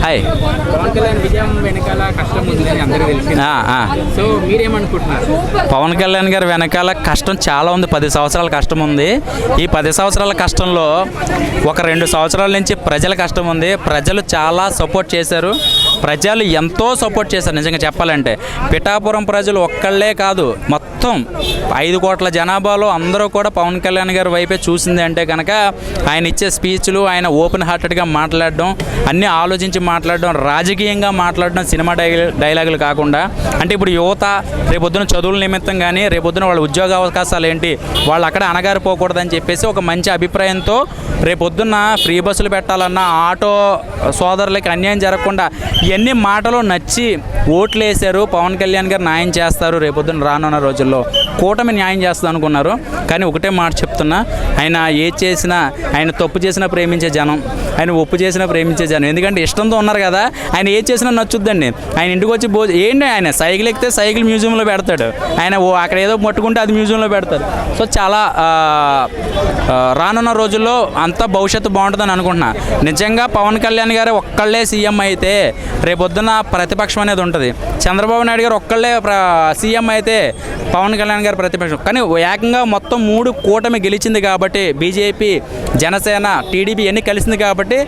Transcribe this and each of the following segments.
Hi. Pawan Kalyan విజయం వెనకాల కష్టం ఉందని అందరికీ తెలిసింది. సో మీరేమనుకుంటున్నారు? పవన్ కళ్యాణ్ గారి వెనకాల కష్టం చాలా ఉంది. 10 సంవత్సరాల కష్టం ఉంది. ఈ 10 సంవత్సరాల కష్టంలో ఒక 2 సంవత్సరాల నుంచి ప్రజల కష్టం ఉంది. ప్రజలు చాలా సపోర్ట్ చేశారు. ప్రజలు ఎంతో సపోర్ట్ చేశారు. నిజంగా చెప్పాలంటే పిఠాపురం ప్రజలు ఒక్కళ్ళే కాదు, మొత్తం 5 కోట్ల జనాభాలో అందరూ కూడా పవన్ కళ్యాణ్ గారి వైపే చూసింది అంటే కనుక ఆయన ఇచ్చే స్పీచ్లు, ఆయన ఓపెన్ హార్టెడ్గా మాట్లాడడం, అన్నీ ఆలోచించి మాట్లాడడం, రాజకీయంగా మాట్లాడడం, సినిమా డైలాగులు కాకుండా. అంటే ఇప్పుడు యువత రేపొద్దున చదువుల నిమిత్తం కానీ రేపొద్దున వాళ్ళ ఉద్యోగ అవకాశాలు ఏంటి, వాళ్ళు అక్కడ అణగారిపోకూడదని చెప్పేసి ఒక మంచి అభిప్రాయంతో రేపొద్దున్న ఫ్రీ బస్సులు పెట్టాలన్నా, ఆటో సోదరులకి అన్యాయం జరగకుండా ఇవన్నీ మాటలు నచ్చి ఓట్లు వేశారు. పవన్ కళ్యాణ్ గారు న్యాయం చేస్తారు, రేపొద్దున రానున్న రోజుల్లో కూటమి న్యాయం చేస్తుంది అనుకున్నారు. కానీ ఒకటే మాట చెప్తున్నా, ఆయన ఏది చేసినా, ఆయన తప్పు చేసినా ప్రేమించే జనం, ఆయన ఒప్పు చేసినా ప్రేమించే జనం. ఎందుకంటే ఇష్టంతో ఉన్నారు కదా, ఆయన ఏది చేసినా నచ్చుద్దండి. ఆయన ఇంటికి వచ్చి ఏంటి, ఆయన సైకిల్ ఎక్కితే సైకిల్ మ్యూజియంలో పెడతాడు, ఆయన అక్కడ ఏదో పట్టుకుంటే అది మ్యూజియంలో పెడతాడు. సో చాలా రానున్న రోజుల్లో అంతా భవిష్యత్తు బాగుంటుందని అనుకుంటున్నా. నిజంగా పవన్ కళ్యాణ్ గారు ఒక్కళ్ళే సీఎం అయితే రేపొద్దున ప్రతిపక్షం అనేది ఉంటుంది. చంద్రబాబు నాయుడు గారు ఒక్కళ్ళే సీఎం అయితే పవన్ కళ్యాణ్ గారు ప్రతిపక్షం. కానీ ఏకంగా మొత్తం 3 కూటమి గెలిచింది కాబట్టి, బీజేపీ, జనసేన, టీడీపీ అన్నీ కలిసింది కాబట్టి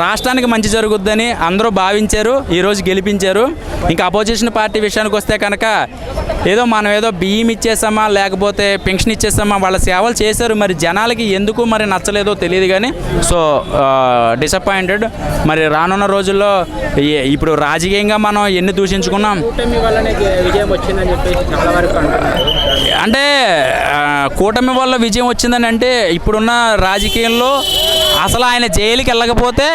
రాష్ట్రానికి మంచి జరుగుద్దని అందరూ భావించారు, ఈరోజు గెలిపించారు. ఇంకా అపోజిషన్ పార్టీ విషయానికి వస్తే కనుక మనం ఏదో బియ్యం ఇచ్చేసామా లేకపోతే పెన్షన్ ఇచ్చేసామా, వాళ్ళ సేవలు చేశారు. మరి జనాలకి ఎందుకు మరి నచ్చలేదో తెలియదు కానీ సో డిసప్పాయింటెడ్. మరి రానున్న రోజుల్లో ఇప్పుడు రాజకీయంగా మనం ఎన్ని దూషించుకున్నాం, కూటమి వల్లనే విజయం వచ్చిందని చెప్పేసి చాలా వరకు అంటే కూటమి వల్ల విజయం వచ్చిందని అంటే ఇప్పుడున్న రాజకీయంలో అసలు ఆయన జైలుకి వెళ్ళకపోతే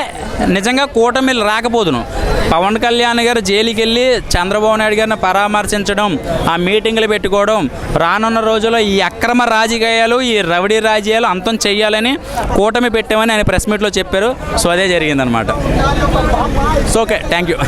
నిజంగా కూటమి రాకపోదును. పవన్ కళ్యాణ్ గారు జైలుకి వెళ్ళి చంద్రబాబు నాయుడు గారిని పరామర్శించడం, ఆ మీటింగులు పెట్టుకోవడం, రానున్న రోజుల్లో ఈ అక్రమ రాజకీయాలు, ఈ రౌడీ రాజకీయాలు అంతం చెయ్యాలని కూటమి పెట్టామని ఆయన ప్రెస్ మీట్లో చెప్పారు. సో అదే జరిగిందనమాట. So okay, thank you.